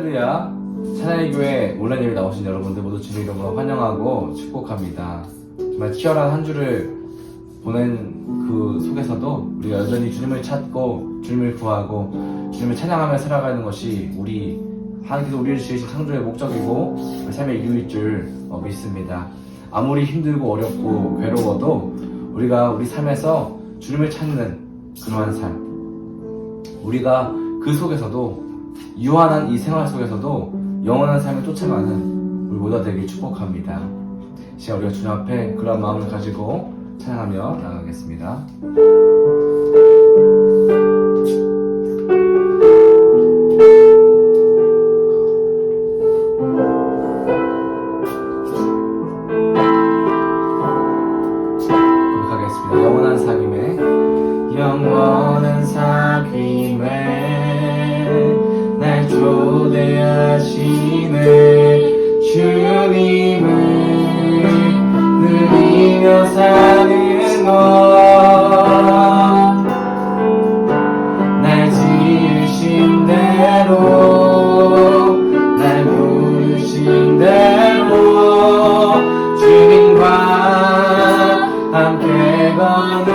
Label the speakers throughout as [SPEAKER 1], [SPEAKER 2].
[SPEAKER 1] 할렐루야. 찬양의 교회 온라인 예배 나오신 여러분들 모두 주님 이름으로 환영하고 축복합니다. 정말 치열한 한 주를 보낸 그 속에서도 우리가 여전히 주님을 찾고 주님을 구하고 주님을 찬양하며 살아가는 것이 하나님께서 우리를 지으신 창조의 목적이고 우리 삶의 이유일 줄 믿습니다. 아무리 힘들고 어렵고 괴로워도 우리가 우리 삶에서 주님을 찾는 그러한 삶, 우리가 그 속에서도 유한한 이 생활 속에서도 영원한 삶을 쫓아가는 우리 모두가 되길 축복합니다. 시간 우리가 주님 앞에 그런 마음을 가지고 찬양하며 나가겠습니다. 고백하겠습니다. 영원한 사귐에 날 초대하시네 주님을 누리며 사는 날 지으신 대로 날 부르신 대로 주님과 함께 걷는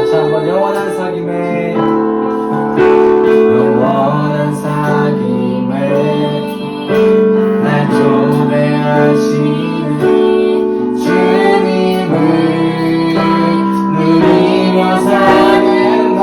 [SPEAKER 1] 다시 한번 영원한 사귐에 날 초대하시는 주님을 누리며 사는 것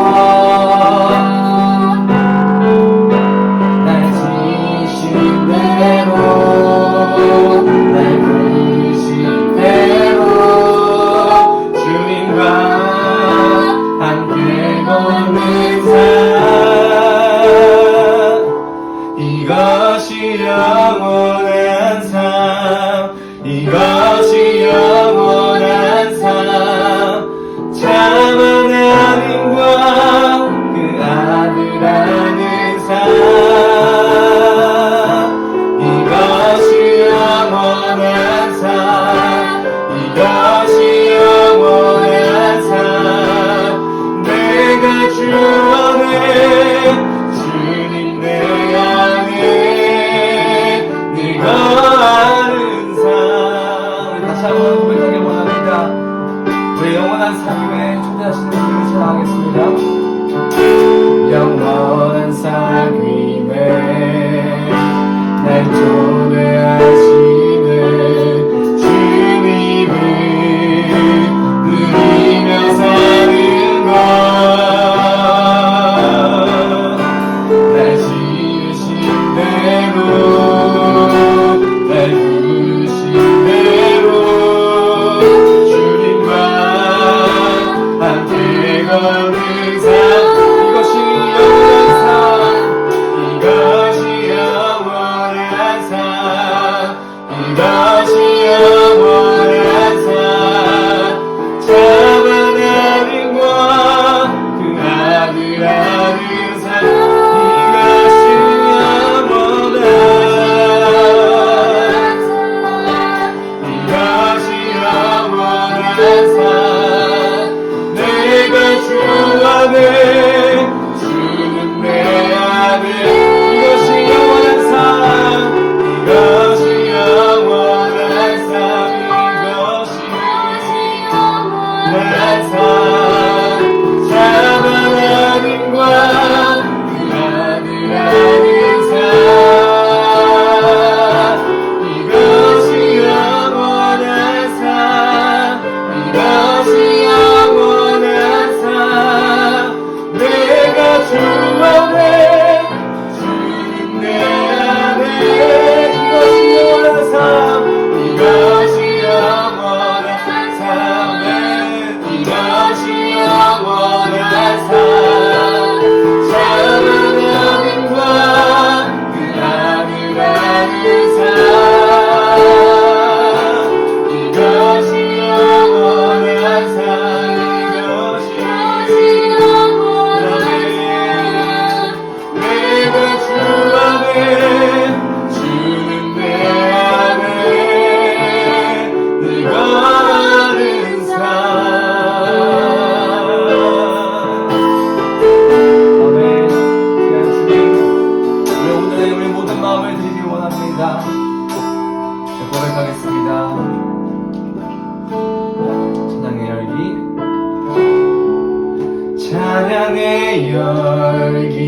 [SPEAKER 1] 열기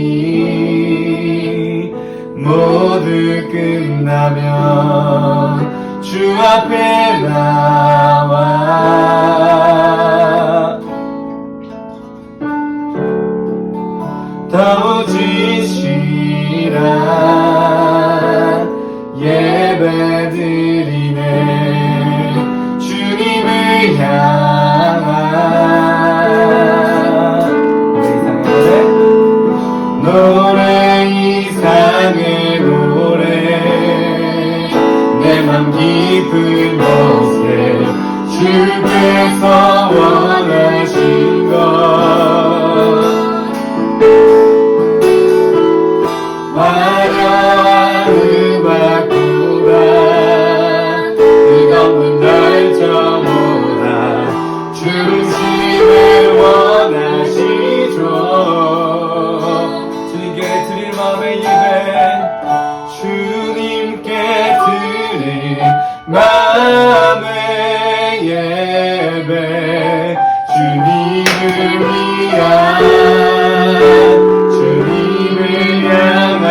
[SPEAKER 1] 모두 끝나면 주 앞에 나와 더 진실한 예배드리네 주님을 향한 노래 이상의 노래 내 맘 깊은 곳에 주께서 원하신 것 화려한 음악보다 뜨거운 날저보다 중심을 원하시죠 주님께 드릴 마음의 예배 주님께 드릴 마음의 예배 주님을 위한 주님을 향한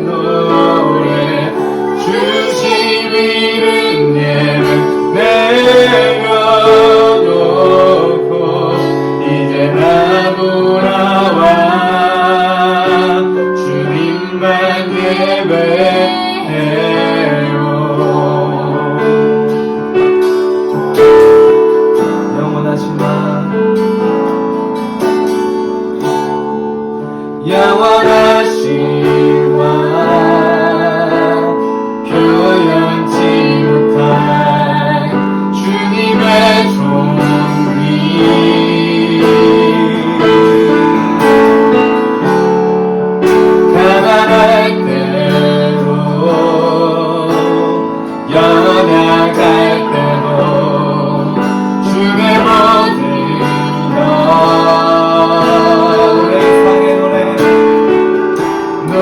[SPEAKER 1] 노래 주신 이름 예배 내려놓고 이제 나 돌아와 주님만 예배해요 영원하신 왕 영원하신 왕 표현치 못할 주님의 존귀 가난할 때도 연약할 때도 주의 모든 것 노래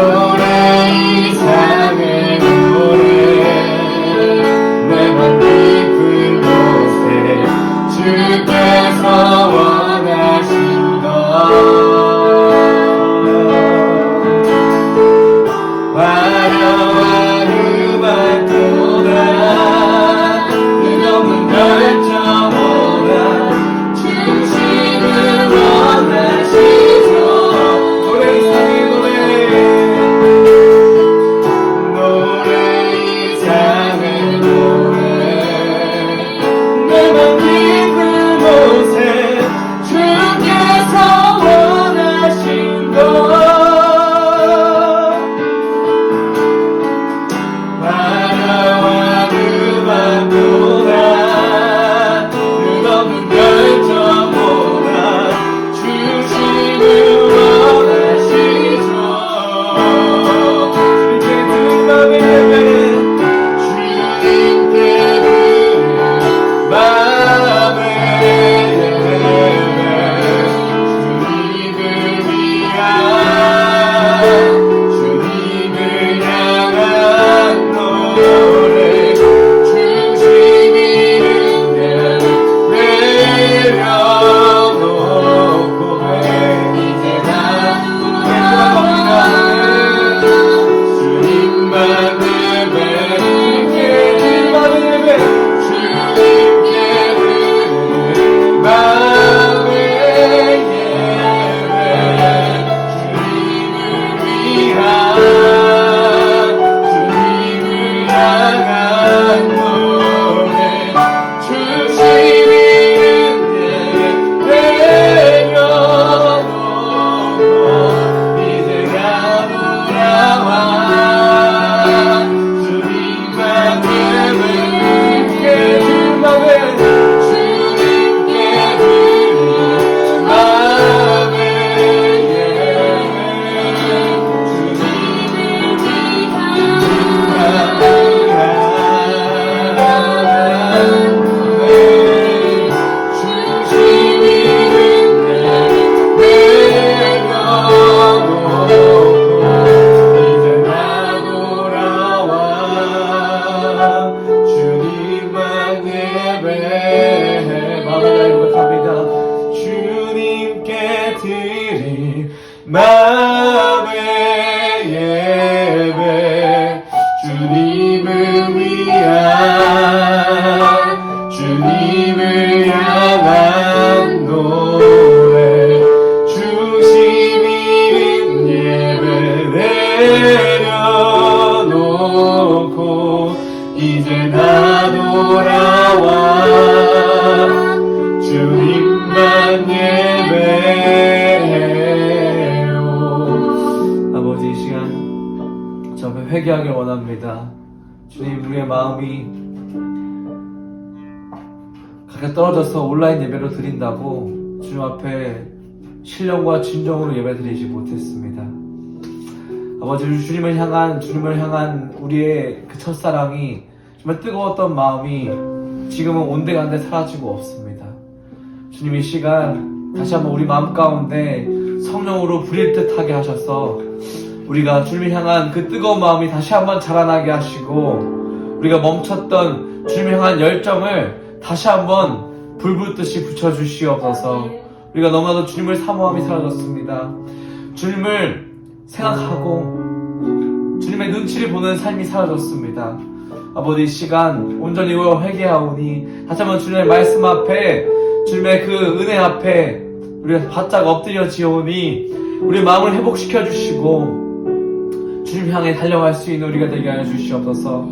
[SPEAKER 1] 마음의 예배 주님을 위한 주님을 향한 노래 중심 있는 예배 내려놓고 이제 다 돌아와 주님만 예배해요. 아버지, 이 시간 저 앞에 회개하길 원합니다. 주님, 우리의 마음이 각각 떨어져서 온라인 예배로 드린다고 주님 앞에 신령과 진정으로 예배 드리지 못했습니다. 아버지, 주님을 향한 우리의 그 첫사랑이 정말 뜨거웠던 마음이 지금은 온데간데 사라지고 없습니다. 주님, 이 시간 다시 한번 우리 마음 가운데 성령으로 불일 듯하게 하셔서 우리가 주님을 향한 그 뜨거운 마음이 다시 한번 자라나게 하시고 우리가 멈췄던 주님을 향한 열정을 다시 한번 불붙듯이 붙여주시옵소서. 우리가 너무나도 주님을 사모함이 사라졌습니다. 주님을 생각하고 주님의 눈치를 보는 삶이 사라졌습니다. 아버지, 이 시간 온전히 회개하오니 다시 한번 주님의 말씀 앞에 주님의 그 은혜 앞에 우리가 바짝 엎드려지오니 우리 마음을 회복시켜 주시고 주님 향해 달려갈 수 있는 우리가 되게 하여 주시옵소서.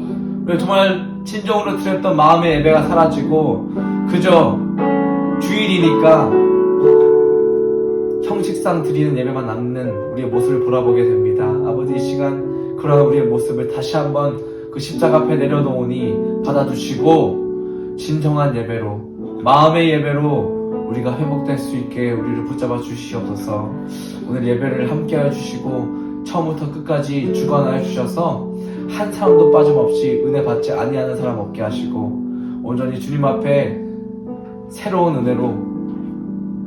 [SPEAKER 1] 우리가 정말 진정으로 드렸던 마음의 예배가 사라지고 그저 주일이니까 형식상 드리는 예배만 남는 우리의 모습을 돌아보게 됩니다. 아버지, 이 시간 그러한 우리의 모습을 다시 한번 그 십자가 앞에 내려놓으니 받아주시고 진정한 예배로 마음의 예배로 우리가 회복될 수 있게 우리를 붙잡아 주시옵소서. 오늘 예배를 함께하여 주시고 처음부터 끝까지 주관하여 주셔서 한 사람도 빠짐없이 은혜 받지 아니하는 사람 없게 하시고 온전히 주님 앞에 새로운 은혜로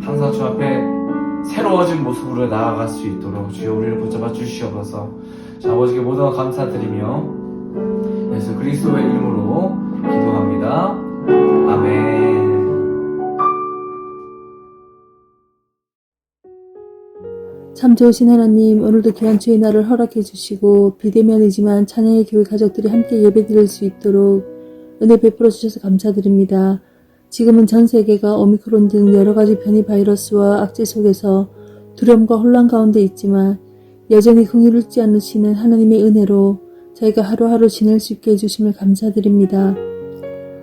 [SPEAKER 1] 항상 주 앞에 새로워진 모습으로 나아갈 수 있도록 주여 우리를 붙잡아 주시옵소서. 자, 아버지께 모든 것 감사드리며 예수 그리스도의 이름으로 기도합니다. 아멘.
[SPEAKER 2] 참 좋으신 하나님, 오늘도 귀한 주의 날을 허락해 주시고 비대면이지만 찬양의 교회 가족들이 함께 예배드릴 수 있도록 은혜 베풀어 주셔서 감사드립니다. 지금은 전 세계가 오미크론 등 여러가지 변이 바이러스와 악재 속에서 두려움과 혼란 가운데 있지만 여전히 긍휼을 잊지 않으시는 하나님의 은혜로 저희가 하루하루 지낼 수 있게 해주심을 감사드립니다.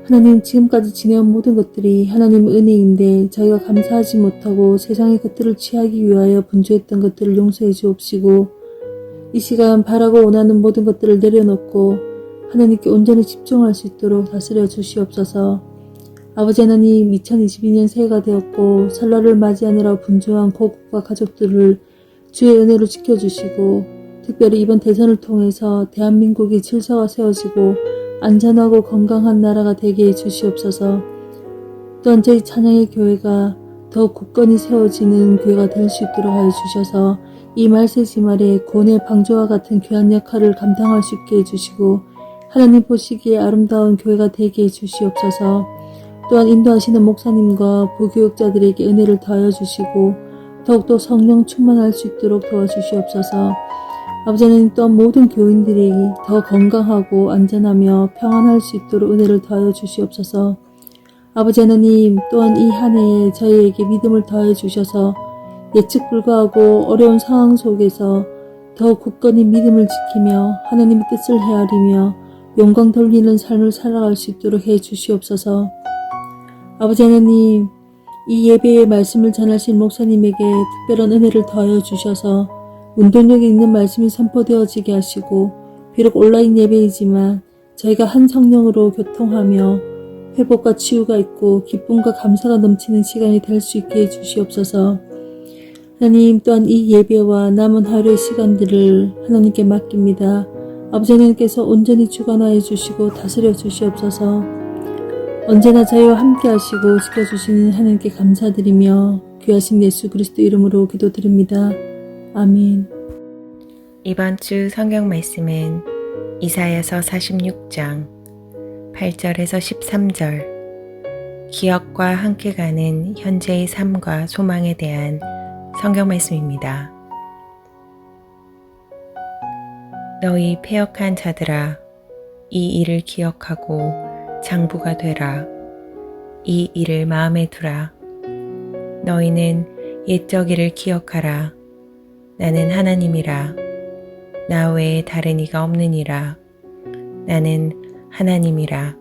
[SPEAKER 2] 하나님, 지금까지 지내온 모든 것들이 하나님의 은혜인데 저희가 감사하지 못하고 세상의 것들을 취하기 위하여 분주했던 것들을 용서해 주옵시고 이 시간 바라고 원하는 모든 것들을 내려놓고 하나님께 온전히 집중할 수 있도록 다스려 주시옵소서. 아버지 하나님, 2022년 새해가 되었고 설날을 맞이하느라 분주한 고국과 가족들을 주의 은혜로 지켜주시고 특별히 이번 대선을 통해서 대한민국이 질서가 세워지고 안전하고 건강한 나라가 되게 해주시옵소서. 또한 저희 찬양의 교회가 더욱 굳건히 세워지는 교회가 될 수 있도록 하여 주셔서 이 말세지말에 구원의 방주와 같은 귀한 역할을 감당할 수 있게 해주시고 하나님 보시기에 아름다운 교회가 되게 해주시옵소서. 또한 인도하시는 목사님과 부교육자들에게 은혜를 더하여 주시고 더욱더 성령 충만할 수 있도록 도와주시옵소서. 아버지 하나님, 또한 모든 교인들이 더 건강하고 안전하며 평안할 수 있도록 은혜를 더하여 주시옵소서. 아버지 하나님, 또한 이 한 해에 저희에게 믿음을 더해 주셔서 예측 불가하고 어려운 상황 속에서 더 굳건히 믿음을 지키며 하나님의 뜻을 헤아리며 영광 돌리는 삶을 살아갈 수 있도록 해 주시옵소서. 아버지 하나님, 이 예배의 말씀을 전하신 목사님에게 특별한 은혜를 더하여 주셔서 운동력이 있는 말씀이 선포되어지게 하시고 비록 온라인 예배이지만 저희가 한 성령으로 교통하며 회복과 치유가 있고 기쁨과 감사가 넘치는 시간이 될 수 있게 해주시옵소서. 하나님, 또한 이 예배와 남은 하루의 시간들을 하나님께 맡깁니다. 아버지 하나님께서 온전히 주관하여 주시고 다스려 주시옵소서. 언제나 저희와 함께 하시고 지켜주시는 하나님께 감사드리며 귀하신 예수 그리스도 이름으로 기도드립니다. 아멘.
[SPEAKER 3] 이번 주 성경 말씀은 이사야서 46장 8절에서 13절, 기억과 함께 가는 현재의 삶과 소망에 대한 성경 말씀입니다. 너희 패역한 자들아, 이 일을 기억하고 장부가 되라. 이 일을 마음에 두라. 너희는 옛적 일을 기억하라. 나는 하나님이라. 나 외에 다른 이가 없느니라. 나는 하나님이라.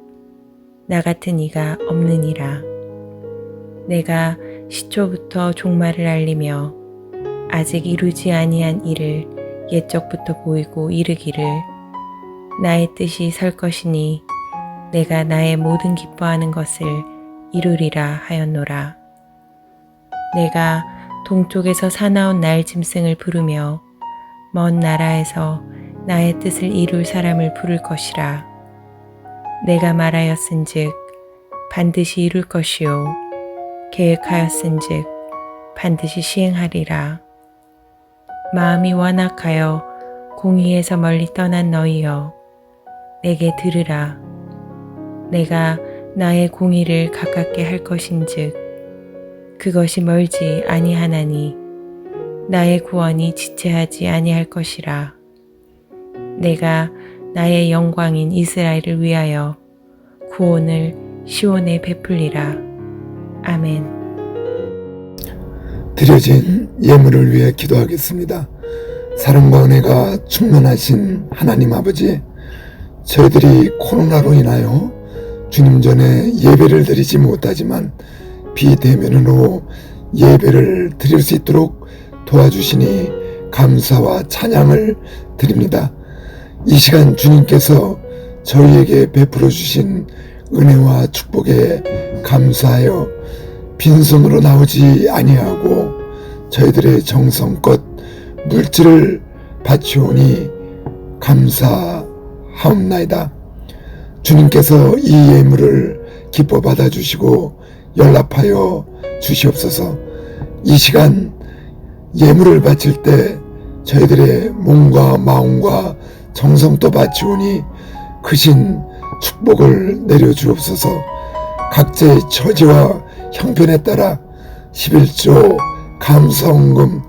[SPEAKER 3] 나 같은 이가 없느니라. 내가 시초부터 종말을 알리며 아직 이루지 아니한 일을 옛적부터 보이고 이르기를 나의 뜻이 설 것이니 내가 나의 모든 기뻐하는 것을 이루리라 하였노라. 내가 동쪽에서 사나운 날 짐승을 부르며 먼 나라에서 나의 뜻을 이룰 사람을 부를 것이라. 내가 말하였은즉 반드시 이룰 것이요 계획하였은즉 반드시 시행하리라. 마음이 완악하여 공의에서 멀리 떠난 너희여, 내게 들으라. 내가 나의 공의를 가깝게 할 것인즉 그것이 멀지 아니하나니 나의 구원이 지체하지 아니할 것이라. 내가 나의 영광인 이스라엘을 위하여 구원을 시온에 베풀리라. 아멘.
[SPEAKER 4] 드려진 예물을 위해 기도하겠습니다. 사랑과 은혜가 충만하신 하나님 아버지, 저희들이 코로나로 인하여 주님 전에 예배를 드리지 못하지만 비대면으로 예배를 드릴 수 있도록 도와주시니 감사와 찬양을 드립니다. 이 시간 주님께서 저희에게 베풀어 주신 은혜와 축복에 감사하여 빈손으로 나오지 아니하고 저희들의 정성껏 물질을 바치오니 감사하옵나이다. 주님께서 이 예물을 기뻐 받아주시고 연락하여 주시옵소서. 이 시간 예물을 바칠 때 저희들의 몸과 마음과 정성도 바치오니 크신 축복을 내려주옵소서. 각자의 처지와 형편에 따라 11조 감사헌금,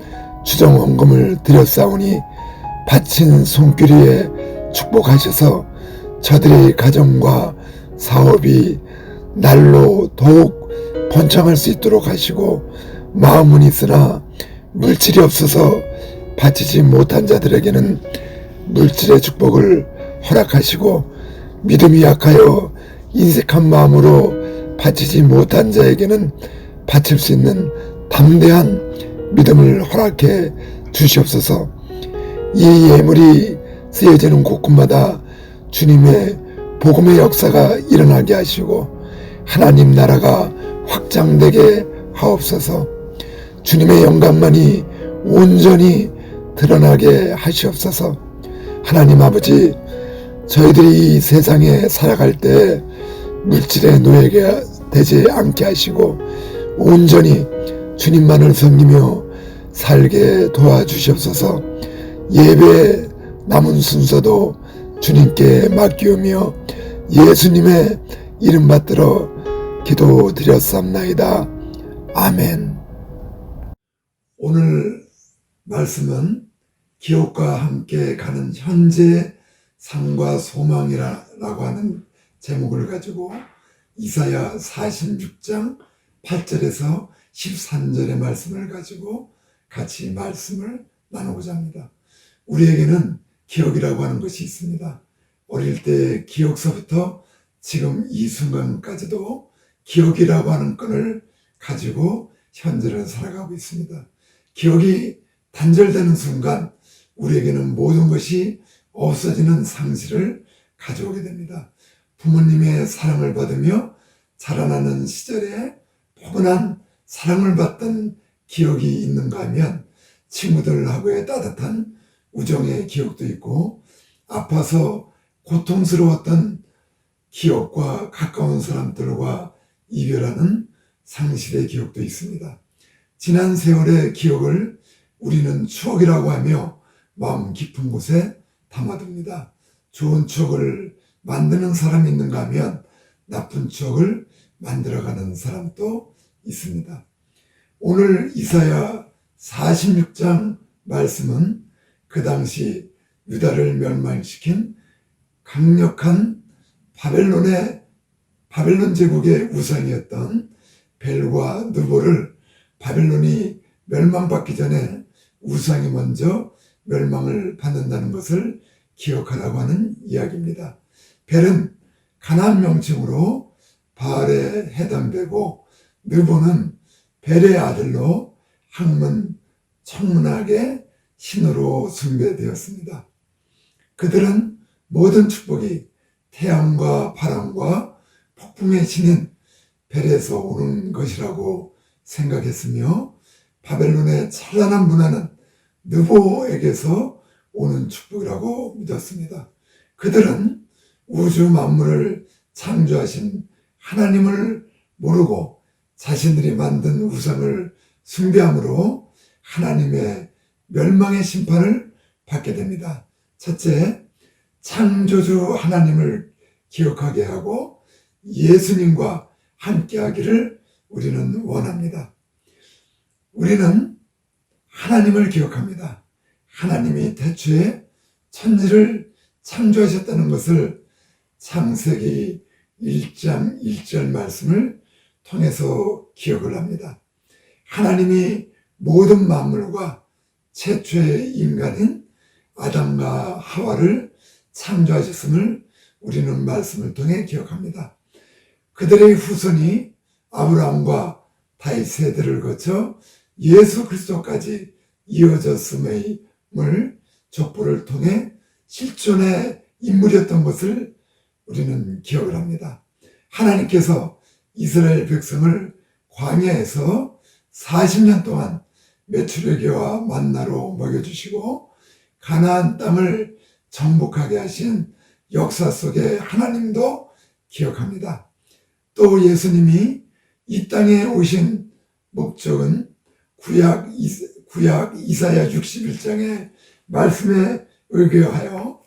[SPEAKER 4] 추정헌금을 드렸사오니 바친 손길에 축복하셔서 저들의 가정과 사업이 날로 더욱 번창할 수 있도록 하시고, 마음은 있으나 물질이 없어서 바치지 못한 자들에게는 물질의 축복을 허락하시고, 믿음이 약하여 인색한 마음으로 바치지 못한 자에게는 바칠 수 있는 담대한 믿음을 허락해 주시옵소서. 이 예물이 쓰여지는 곳곳마다 주님의 복음의 역사가 일어나게 하시고 하나님 나라가 확장되게 하옵소서. 주님의 영광만이 온전히 드러나게 하시옵소서. 하나님 아버지, 저희들이 이 세상에 살아갈 때 물질의 노예가 되지 않게 하시고 온전히 주님만을 섬기며 살게 도와주시옵소서. 예배의 남은 순서도 주님께 맡기오며 예수님의 이름 받들어 기도드렸사옵나이다. 아멘. 오늘 말씀은 기억과 함께 가는 현재의 삶과 소망이라고 하는 제목을 가지고 이사야 46장 8절에서 13절의 말씀을 가지고 같이 말씀을 나누고자 합니다. 우리에게는 기억이라고 하는 것이 있습니다. 어릴 때 기억서부터 지금 이 순간까지도 기억이라고 하는 끈을 가지고 현재를 살아가고 있습니다. 기억이 단절되는 순간 우리에게는 모든 것이 없어지는 상실을 가져오게 됩니다. 부모님의 사랑을 받으며 자라나는 시절에 포근한 사랑을 받던 기억이 있는가 하면 친구들하고의 따뜻한 우정의 기억도 있고, 아파서 고통스러웠던 기억과 가까운 사람들과 이별하는 상실의 기억도 있습니다. 지난 세월의 기억을 우리는 추억이라고 하며 마음 깊은 곳에 담아둡니다. 좋은 추억을 만드는 사람이 있는가 하면 나쁜 추억을 만들어가는 사람도 있습니다. 오늘 이사야 46장 말씀은 그 당시 유다를 멸망시킨 강력한 바벨론 제국의 우상이었던 벨과 느보를 바벨론이 멸망받기 전에 우상이 먼저 멸망을 받는다는 것을 기억하라고 하는 이야기입니다. 벨은 가나안 명칭으로 바알에 해당되고 느보는 벨의 아들로 학문, 천문학의 신으로 숭배되었습니다. 그들은 모든 축복이 태양과 바람과 폭풍의 신인 벨에서 오는 것이라고 생각했으며 바벨론의 찬란한 문화는 느보에게서 오는 축복이라고 믿었습니다. 그들은 우주 만물을 창조하신 하나님을 모르고 자신들이 만든 우상을 숭배함으로 하나님의 멸망의 심판을 받게 됩니다. 첫째, 창조주 하나님을 기억하게 하고 예수님과 함께하기를 우리는 원합니다. 우리는 하나님을 기억합니다. 하나님이 태초에 천지를 창조하셨다는 것을 창세기 1장 1절 말씀을 통해서 기억을 합니다. 하나님이 모든 만물과 최초의 인간인 아담과 하와를 창조하셨음을 우리는 말씀을 통해 기억합니다. 그들의 후손이 아브라함과 다윗 세대를 거쳐 예수 그리스도까지 이어졌음을 족보를 통해 실존의 인물이었던 것을 우리는 기억을 합니다. 하나님께서 이스라엘 백성을 광야에서 40년 동안 메추려기와 만나로 먹여주시고 가나안 땅을 정복하게 하신 역사 속의 하나님도 기억합니다. 또 예수님이 이 땅에 오신 목적은 구약 이사야 61장의 말씀에 의거하여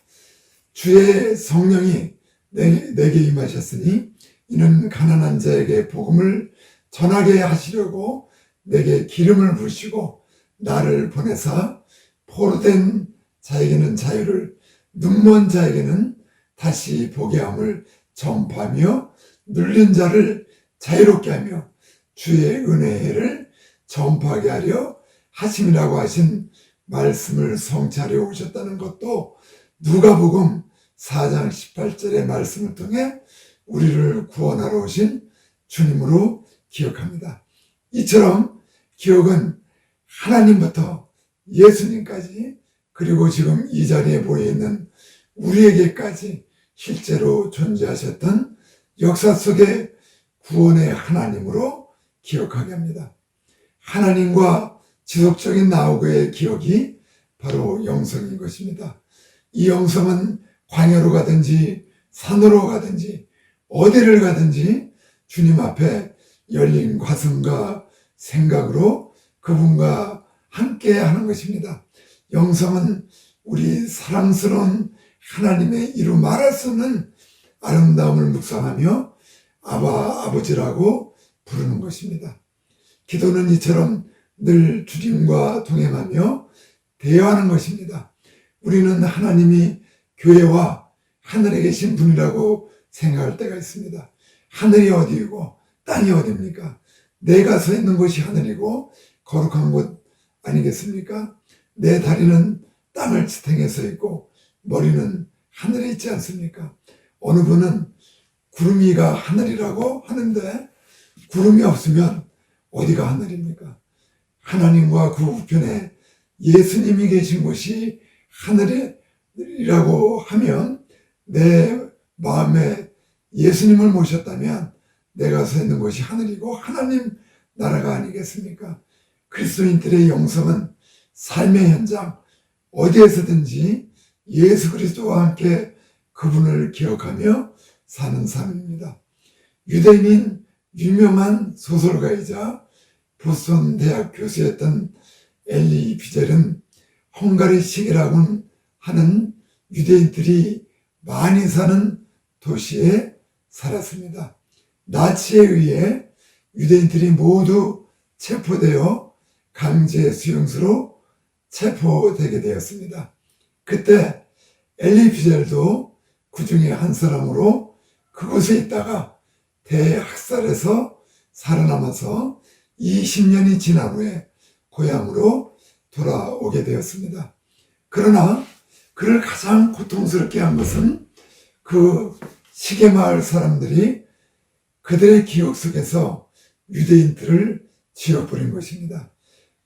[SPEAKER 4] 주의 성령이 내게 임하셨으니 이는 가난한 자에게 복음을 전하게 하시려고 내게 기름을 부으시고 나를 보내사 포로된 자에게는 자유를 눈먼 자에게는 다시 보게 함을 전파하며 눌린 자를 자유롭게 하며 주의 은혜를 전파하게 하려 하심이라고 하신 말씀을 성취하려 오셨다는 것도 누가복음 4장 18절의 말씀을 통해 우리를 구원하러 오신 주님으로 기억합니다. 이처럼 기억은 하나님부터 예수님까지 그리고 지금 이 자리에 모여있는 우리에게까지 실제로 존재하셨던 역사 속의 구원의 하나님으로 기억하게 합니다. 하나님과 지속적인 나오고의 기억이 바로 영성인 것입니다. 이 영성은 광야로 가든지 산으로 가든지 어디를 가든지 주님 앞에 열린 가슴과 생각으로 그분과 함께 하는 것입니다. 영성은 우리 사랑스러운 하나님의 이루 말할 수 없는 아름다움을 묵상하며 아버지라고 부르는 것입니다. 기도는 이처럼 늘 주님과 동행하며 대화하는 것입니다. 우리는 하나님이 교회와 하늘에 계신 분이라고 생각할 때가 있습니다. 하늘이 어디이고 땅이 어디입니까? 내가 서 있는 곳이 하늘이고 거룩한 곳 아니겠습니까? 내 다리는 땅을 지탱해 서 있고 머리는 하늘에 있지 않습니까? 어느 분은 구름 위가 하늘이라고 하는데 구름이 없으면 어디가 하늘입니까? 하나님과 그 우편에 예수님이 계신 곳이 하늘이라고 하면 내 마음에 예수님을 모셨다면 내가 서 있는 곳이 하늘이고 하나님 나라가 아니겠습니까? 그리스도인들의 영성은 삶의 현장 어디에서든지 예수 그리스도와 함께 그분을 기억하며 사는 삶입니다. 유대인인 유명한 소설가이자 보스턴 대학 교수였던 엘리 비젤은 헝가리식이라고 하는 유대인들이 많이 사는 도시에 살았습니다. 나치에 의해 유대인들이 모두 체포되어 강제 수용소로 체포되게 되었습니다. 그때 엘리 비젤도 그 중에 한 사람으로 그곳에 있다가 대학살에서 살아남아서 20년이 지난 후에 고향으로 돌아오게 되었습니다. 그러나 그를 가장 고통스럽게 한 것은 그 시게마을 사람들이 그들의 기억 속에서 유대인들을 지워버린 것입니다.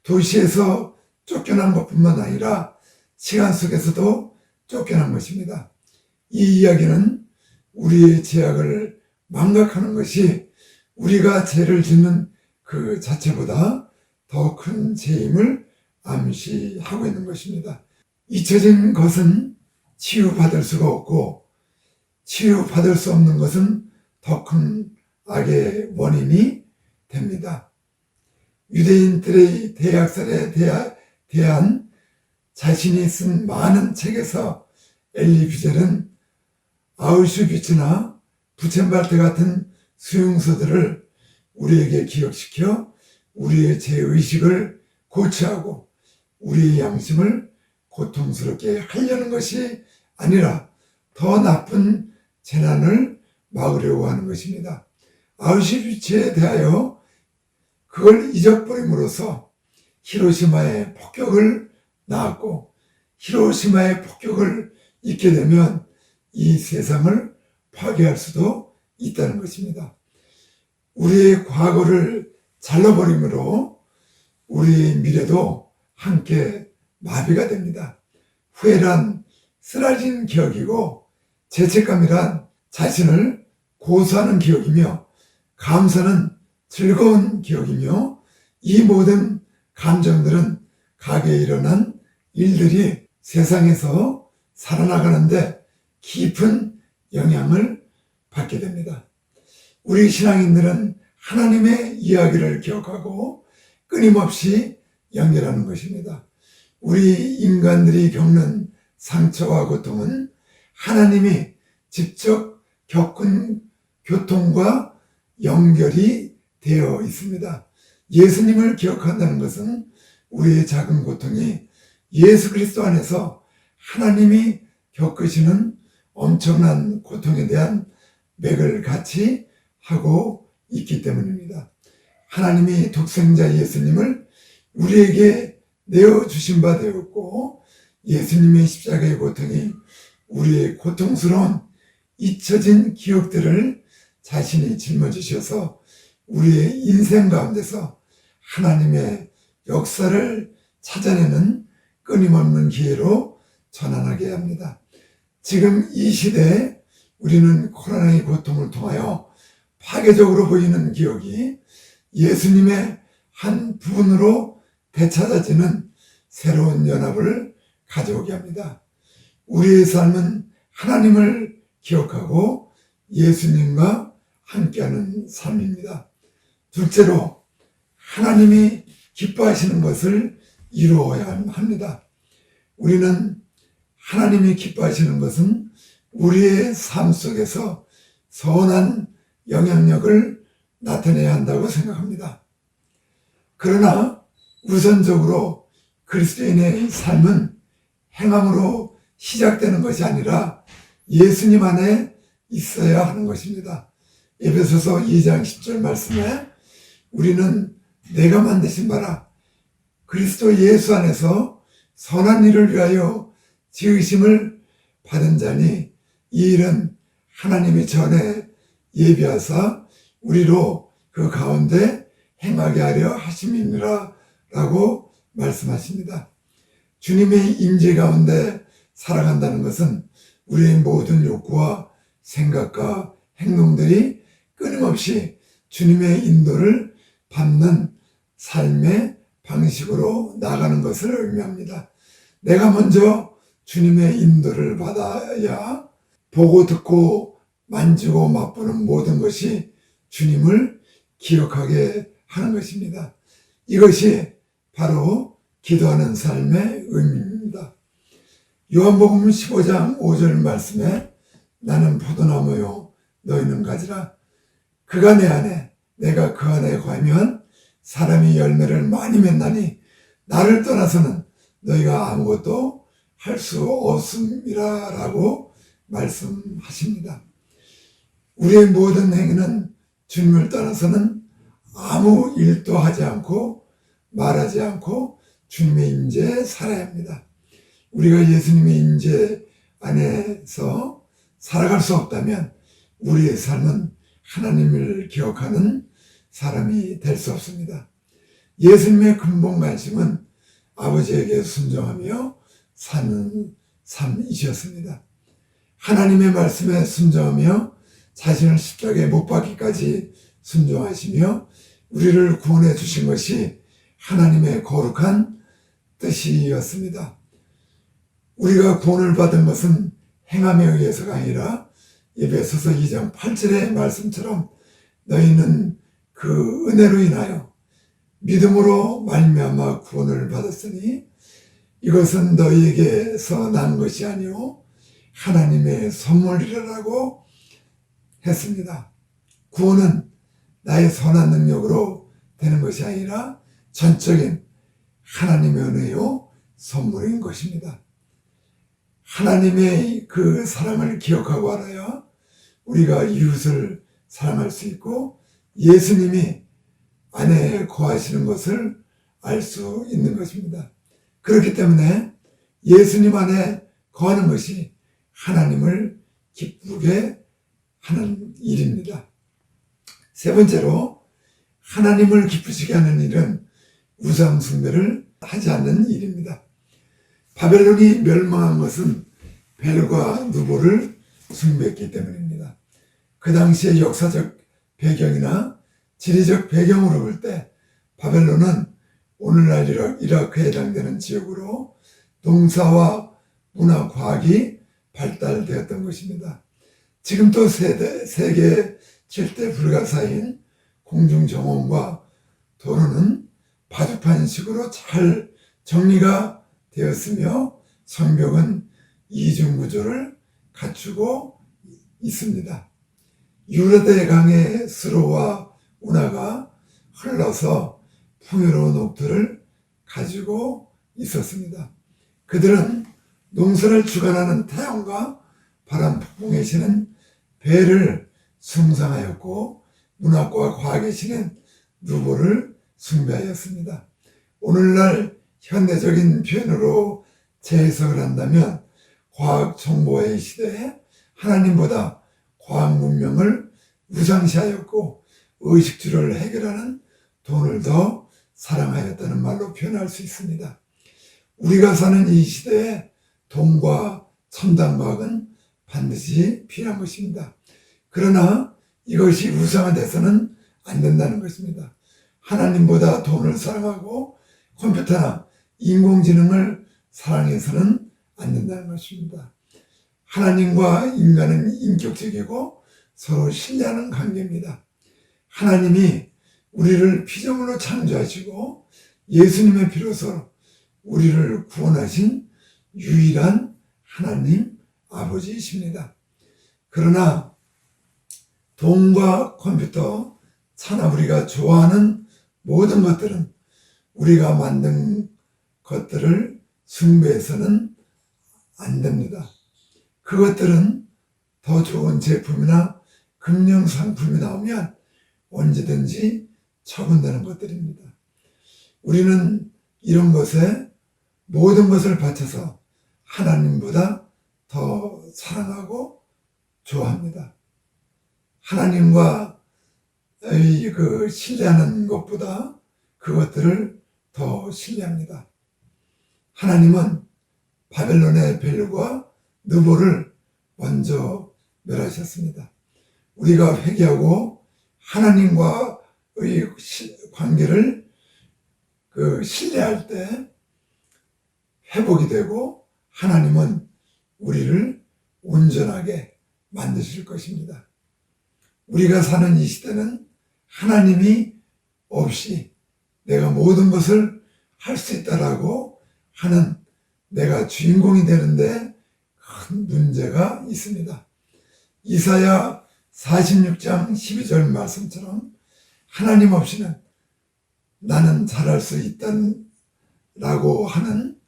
[SPEAKER 4] 도시에서 쫓겨난 것뿐만 아니라 시간 속에서도 쫓겨난 것입니다. 이 이야기는 우리의 죄악을 망각하는 것이 우리가 죄를 짓는 그 자체보다 더 큰 죄임을 암시하고 있는 것입니다. 잊혀진 것은 치유받을 수가 없고 치유받을 수 없는 것은 더 큰 악의 원인이 됩니다. 유대인들의 대학살에 대한 자신이 쓴 많은 책에서 엘리 비젤은 아우슈비츠나 부첸발트 같은 수용소들을 우리에게 기억시켜 우리의 죄의식을 고취하고 우리의 양심을 고통스럽게 하려는 것이 아니라 더 나쁜 재난을 막으려고 하는 것입니다. 아우슈비츠에 대하여 그걸 잊어버림으로써 히로시마의 폭격을 낳았고 히로시마의 폭격을 잊게 되면 이 세상을 파괴할 수도 있다는 것입니다. 우리의 과거를 잘라버림으로 우리의 미래도 함께 마비가 됩니다. 후회란 쓰라진 기억이고 죄책감이란 자신을 고소하는 기억이며 감사는 즐거운 기억이며 이 모든 감정들은 가게에 일어난 일들이 세상에서 살아나가는데 깊은 영향을 받게 됩니다. 우리 신앙인들은 하나님의 이야기를 기억하고 끊임없이 연결하는 것입니다. 우리 인간들이 겪는 상처와 고통은 하나님이 직접 겪은 교통과 연결이 되어 있습니다. 예수님을 기억한다는 것은 우리의 작은 고통이 예수 그리스도 안에서 하나님이 겪으시는 엄청난 고통에 대한 맥을 같이 하고 있기 때문입니다. 하나님이 독생자 예수님을 우리에게 내어주신 바 되었고 예수님의 십자가의 고통이 우리의 고통스러운 잊혀진 기억들을 자신이 짊어지셔서 우리의 인생 가운데서 하나님의 역사를 찾아내는 끊임없는 기회로 전환하게 합니다. 지금 이 시대에 우리는 코로나의 고통을 통하여 파괴적으로 보이는 기억이 예수님의 한 부분으로 되찾아지는 새로운 연합을 가져오게 합니다. 우리의 삶은 하나님을 기억하고 예수님과 함께하는 삶입니다. 둘째로 하나님이 기뻐하시는 것을 이루어야 합니다. 우리는 하나님이 기뻐하시는 것은 우리의 삶 속에서 선한 영향력을 나타내야 한다고 생각합니다. 그러나 우선적으로 그리스도인의 삶은 행함으로 시작되는 것이 아니라 예수님 안에 있어야 하는 것입니다. 에베소서 2장 10절 말씀에 우리는 내가 만드신 바라 그리스도 예수 안에서 선한 일을 위하여 지으심을 받은 자니 이 일은 하나님이 전에 예비하사 우리로 그 가운데 행하게 하려 하심이니라 라고 말씀하십니다. 주님의 임재 가운데 살아간다는 것은 우리의 모든 욕구와 생각과 행동들이 끊임없이 주님의 인도를 받는 삶의 방식으로 나가는 것을 의미합니다. 내가 먼저 주님의 인도를 받아야 보고 듣고 만지고 맛보는 모든 것이 주님을 기억하게 하는 것입니다. 이것이 바로 기도하는 삶의 의미입니다. 요한복음 15장 5절 말씀에 나는 포도나무요 너희는 가지라 그가 내 안에 내가 그 안에 거하면 사람이 열매를 많이 맺나니 나를 떠나서는 너희가 아무것도 할 수 없음이라라고 말씀하십니다. 우리의 모든 행위는 주님을 떠나서는 아무 일도 하지 않고 말하지 않고 주님의 임재에 살아야 합니다. 우리가 예수님의 임재 안에서 살아갈 수 없다면 우리의 삶은 하나님을 기억하는 사람이 될 수 없습니다. 예수님의 근본 관심은 아버지에게 순종하며 사는 삶이셨습니다. 하나님의 말씀에 순종하며 자신을 십자가에 못 박기까지 순종하시며 우리를 구원해 주신 것이 하나님의 거룩한 뜻이었습니다. 우리가 구원을 받은 것은 행함에 의해서가 아니라 에베소서 2장 8절의 말씀처럼 너희는 그 은혜로 인하여 믿음으로 말미암아 구원을 받았으니 이것은 너희에게서 난 것이 아니요 하나님의 선물이라고 했습니다. 구원은 나의 선한 능력으로 되는 것이 아니라 전적인 하나님의 은혜요 선물인 것입니다. 하나님의 그 사랑을 기억하고 알아야 우리가 이웃을 사랑할 수 있고 예수님이 안에 거하시는 것을 알 수 있는 것입니다. 그렇기 때문에 예수님 안에 거하는 것이 하나님을 기쁘게 하는 일입니다. 세 번째로 하나님을 기쁘시게 하는 일은 우상 숭배를 하지 않는 일입니다. 바벨론이 멸망한 것은 벨과 누보를 숭배했기 때문입니다. 그 당시의 역사적 배경이나 지리적 배경으로 볼 때 바벨론은 오늘날 이라크에 해당되는 지역으로 동사와 문화, 과학이 발달되었던 것입니다. 지금도 세계 7대 불가사인 공중정원과 도로는 바둑판식으로 잘 정리가 되었으며 성벽은 이중구조를 갖추고 있습니다. 유라대 강의 수로와 운하가 흘러서 풍요로운 옥토를 가지고 있었습니다. 그들은 농사를 주관하는 태양과 바람 폭풍의 신은 벨을 숭상하였고 문학과 과학의 신은 누보를 숭배하였습니다. 오늘날 현대적인 표현으로 재해석을 한다면 과학 정보의 시대에 하나님보다 과학 문명을 우상시하였고 의식주를 해결하는 돈을 더 사랑하였다는 말로 표현할 수 있습니다. 우리가 사는 이 시대에 돈과 첨단 과학은 반드시 필요한 것입니다. 그러나 이것이 우상화돼서는 안 된다는 것입니다. 하나님보다 돈을 사랑하고 컴퓨터나 인공지능을 사랑해서는 안 된다는 것입니다. 하나님과 인간은 인격적이고 서로 신뢰하는 관계입니다. 하나님이 우리를 피조물로 창조하시고 예수님의 피로서 우리를 구원하신 유일한 하나님 아버지이십니다. 그러나 돈과 컴퓨터, 차나 우리가 좋아하는 모든 것들은 우리가 만든 것들을 숭배해서는 안 됩니다. 그것들은 더 좋은 제품이나 금융 상품이 나오면 언제든지 처분되는 것들입니다. 우리는 이런 것에 모든 것을 바쳐서 하나님보다 더 사랑하고 좋아합니다. 하나님과 그 신뢰하는 것보다 그것들을 더 신뢰합니다. 하나님은 바벨론의 벨과 느보를 먼저 멸하셨습니다. 우리가 회개하고 하나님과의 관계를 신뢰할 때 회복이 되고 하나님은 우리를 온전하게 만드실 것입니다. 우리가 사는 이 시대는 하나님이 없이 내가 모든 것을 할 수 있다라고 하는 내가 주인공이 되는데 큰 문제가 있습니다. 이사야 46장 12절 말씀처럼 하나님 없이는 나는 잘할 수 있다라고 하는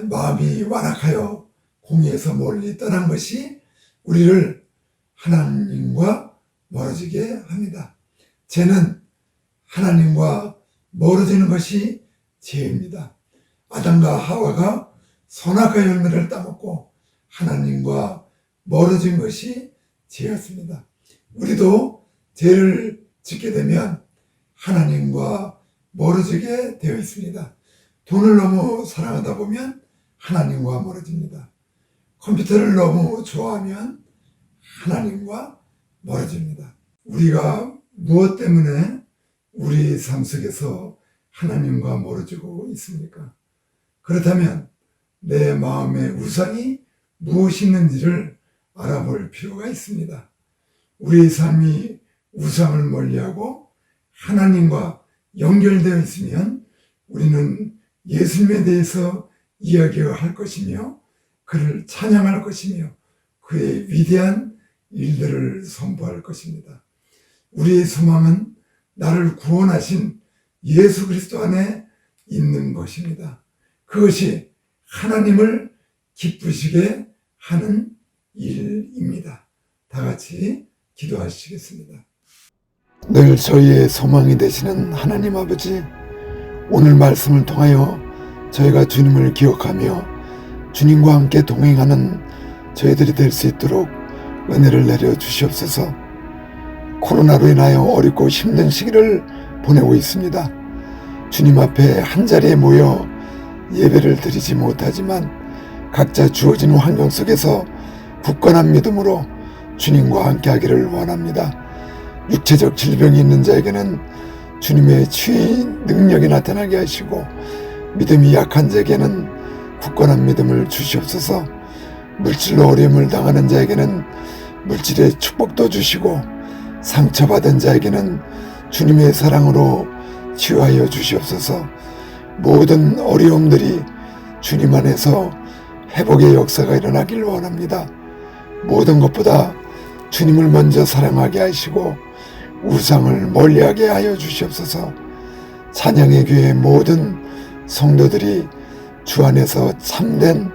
[SPEAKER 4] 마음이 완악하여 공의에서 멀리 떠난 것이 우리를 하나님과 멀어지게 합니다. 죄는 하나님과 멀어지는 것이 죄입니다. 아담과 하와가 선악과 열매를 따먹고 하나님과 멀어진 것이 죄였습니다. 우리도 죄를 짓게 되면 하나님과 멀어지게 되어 있습니다. 돈을 너무 사랑하다 보면 하나님과 멀어집니다. 컴퓨터를 너무 좋아하면 하나님과 멀어집니다. 우리가 무엇 때문에 우리 삶 속에서 하나님과 멀어지고 있습니까? 그렇다면 내 마음의 우상이 무엇이 있는지를 알아볼 필요가 있습니다. 우리 삶이 우상을 멀리하고 하나님과 연결되어 있으면 우리는 예수님에 대해서 이야기할 것이며 그를 찬양할 것이며 그의 위대한 일들을 선포할 것입니다. 우리의 소망은 나를 구원하신 예수 그리스도 안에 있는 것입니다. 그것이 하나님을 기쁘시게 하는 일입니다. 다 같이 기도하시겠습니다. 늘 저희의 소망이 되시는 하나님 아버지, 오늘 말씀을 통하여 저희가 주님을 기억하며 주님과 함께 동행하는 저희들이 될 수 있도록 은혜를 내려 주시옵소서. 코로나로 인하여 어렵고 힘든 시기를 보내고 있습니다. 주님 앞에 한자리에 모여 예배를 드리지 못하지만 각자 주어진 환경 속에서 굳건한 믿음으로 주님과 함께 하기를 원합니다. 육체적 질병이 있는 자에게는 주님의 치유의 능력이 나타나게 하시고 믿음이 약한 자에게는 굳건한 믿음을 주시옵소서. 물질로 어려움을 당하는 자에게는 물질의 축복도 주시고 상처받은 자에게는 주님의 사랑으로 치유하여 주시옵소서. 모든 어려움들이 주님 안에서 회복의 역사가 일어나길 원합니다. 모든 것보다 주님을 먼저 사랑하게 하시고 우상을 멀리하게 하여 주시옵소서. 찬양의 교회 모든 성도들이 주 안에서 참된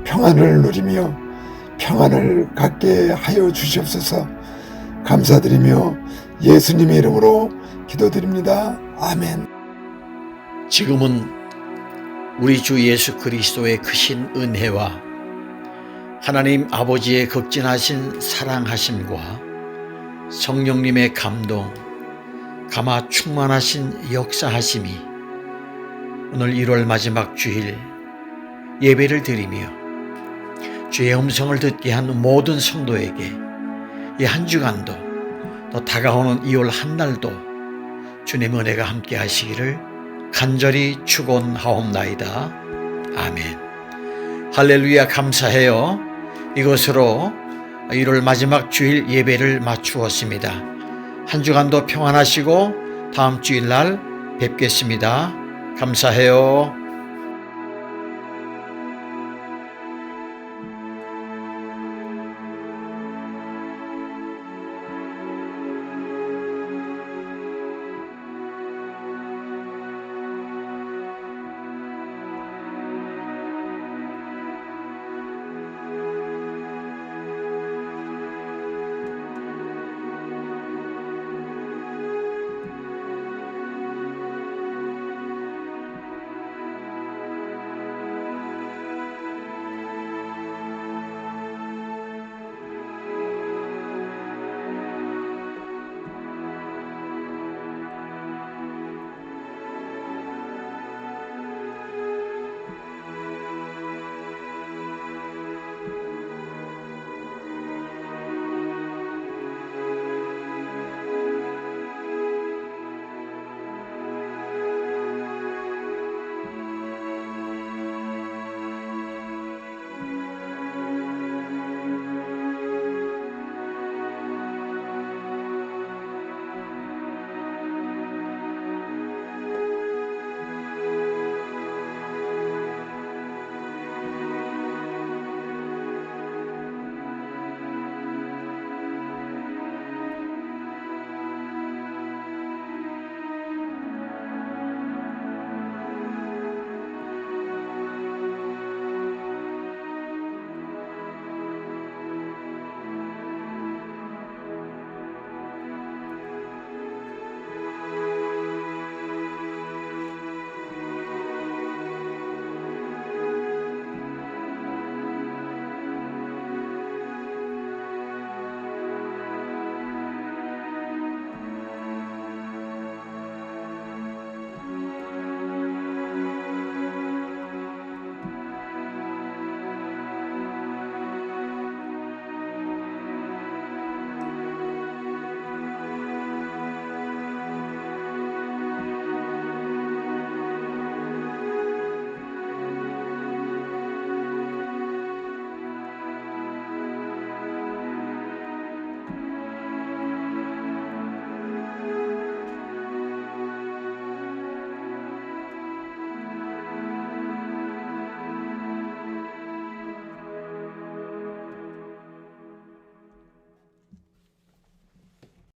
[SPEAKER 4] 평안을 누리며 평안을 갖게 하여 주시옵소서. 감사드리며 예수님의 이름으로 기도드립니다. 아멘.
[SPEAKER 5] 지금은 우리 주 예수 그리스도의 크신 은혜와 하나님 아버지의 극진하신 사랑하심과 성령님의 감동, 감화 충만하신 역사하심이 오늘 1월 마지막 주일 예배를 드리며 주의 음성을 듣게 한 모든 성도에게 이 한 주간도 또 다가오는 2월 한 달도 주님의 은혜가 함께 하시기를 간절히 축원하옵나이다. 아멘. 할렐루야. 감사해요. 이것으로 1월 마지막 주일 예배를 마추었습니다. 한 주간도 평안하시고 다음 주일날 뵙겠습니다. 감사해요.